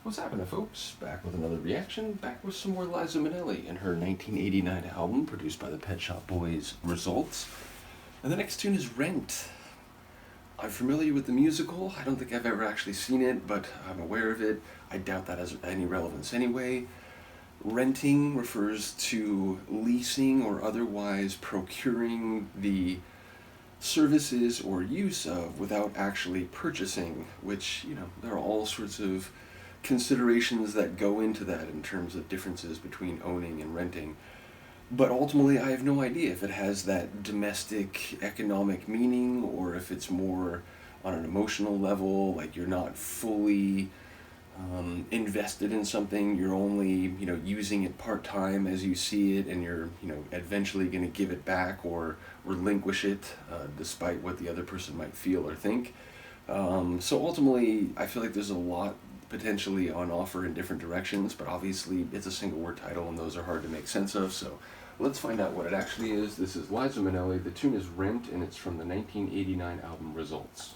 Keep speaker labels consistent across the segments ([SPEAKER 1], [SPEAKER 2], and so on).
[SPEAKER 1] What's happening, folks? Back with another reaction, back with some more Liza Minnelli and her 1989 album produced by the Pet Shop Boys, Results. And the next tune is Rent. I'm familiar with the musical. I don't think I've ever actually seen it, but I'm aware of it. I doubt that has any relevance anyway. Renting refers to leasing or otherwise procuring the services or use of without actually purchasing, which, there are all sorts of considerations that go into that in terms of differences between owning and renting. But ultimately, I have no idea if it has that domestic economic meaning or if it's more on an emotional level, like you're not fully invested in something, you're only, using it part-time as you see it, and you're, eventually going to give it back or relinquish it, despite what the other person might feel or think. So ultimately, I feel like there's a lot potentially on offer in different directions, but obviously it's a single word title and those are hard to make sense of, so let's find out what it actually is. This is Liza Minnelli, the tune is Rent, and it's from the 1989 album Results.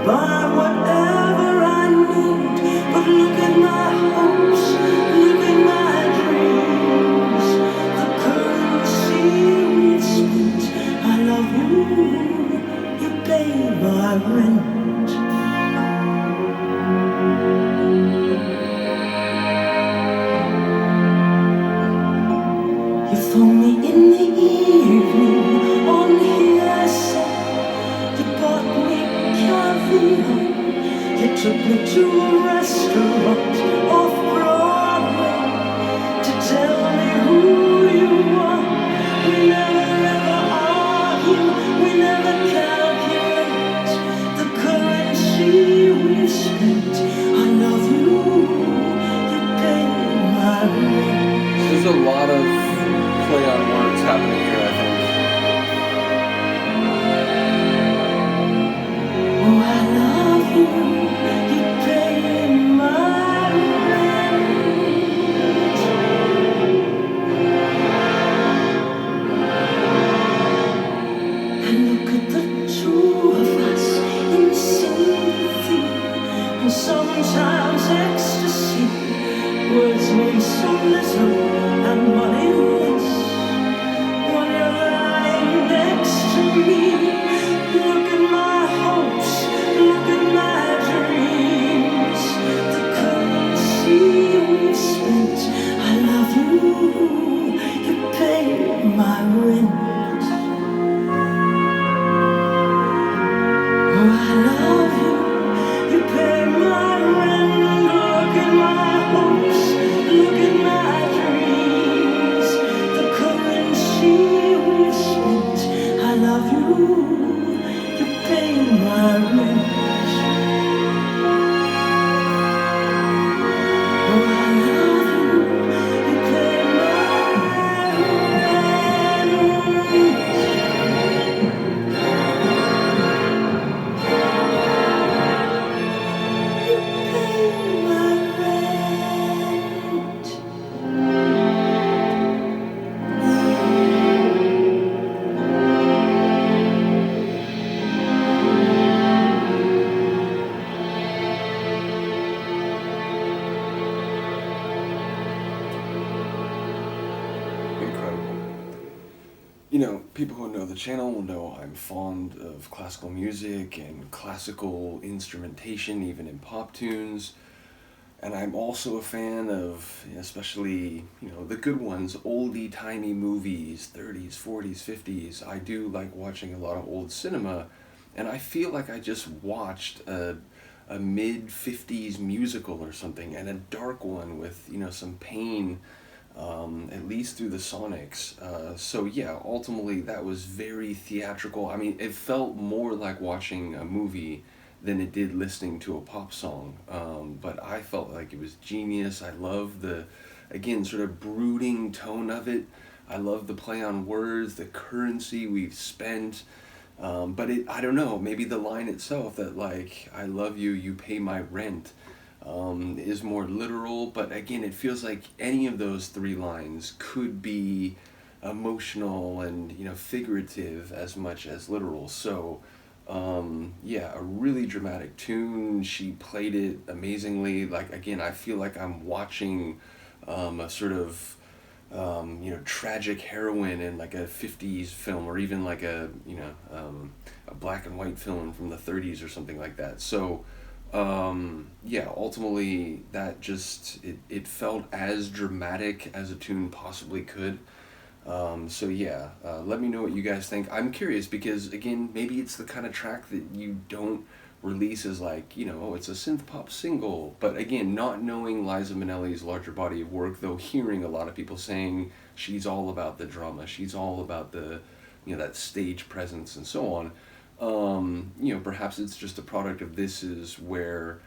[SPEAKER 2] Buy whatever I need, but look at my hopes, look at my dreams, the currency we've spent. I love you, you pay my rent. You phone me in the evening on hearsay. You bought me caviar. You took me to a restaurant off Broadway to tell me who you are. We never ever argue, we never calculate the currency we've spent. I love you, you pay my rent.
[SPEAKER 1] There's a lot of play on words happening here, I think.
[SPEAKER 2] Oh, I love you, you pay my rent. And look at the two of us in sympathy, and sometimes ecstasy. Words mean so little and money less when you're
[SPEAKER 1] People who know the channel will know I'm fond of classical music and classical instrumentation, even in pop tunes. And I'm also a fan of, especially, the good ones, oldie timey movies, 30s, 40s, 50s. I do like watching a lot of old cinema, and I feel like I just watched a mid 50s musical or something, and a dark one with, some pain, at least through the Sonics. So yeah, ultimately that was very theatrical. I mean, it felt more like watching a movie than it did listening to a pop song. But I felt like it was genius. I love the, again, sort of brooding tone of it. I love the play on words, the currency we've spent. But I don't know, maybe the line itself that, like, I love you, you pay my rent, is more literal. But again, it feels like any of those three lines could be emotional and, figurative as much as literal. So, yeah, a really dramatic tune. She played it amazingly. Like, again, I feel like I'm watching a sort of tragic heroine in like a 50s film, or even like a black and white film from the 30s or something like that. So, yeah, ultimately that it felt as dramatic as a tune possibly could. So yeah, let me know what you guys think. I'm curious because, again, maybe it's the kind of track that you don't release as, like, oh, it's a synth pop single. But again, not knowing Liza Minnelli's larger body of work, though hearing a lot of people saying she's all about the drama, she's all about the, that stage presence and so on. Perhaps it's just a product of this is where,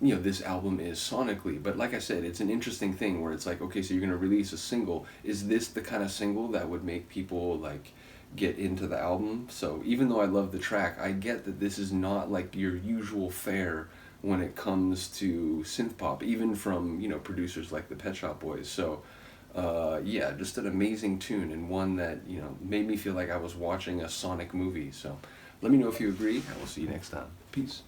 [SPEAKER 1] this album is sonically. But like I said, it's an interesting thing where it's like, okay, so you're going to release a single. Is this the kind of single that would make people, like, get into the album? So even though I love the track, I get that this is not like your usual fare when it comes to synth pop, even from, producers like the Pet Shop Boys. So, yeah, just an amazing tune, and one that, made me feel like I was watching a Sonic movie. So let me know if you agree. I will see you next time. Peace.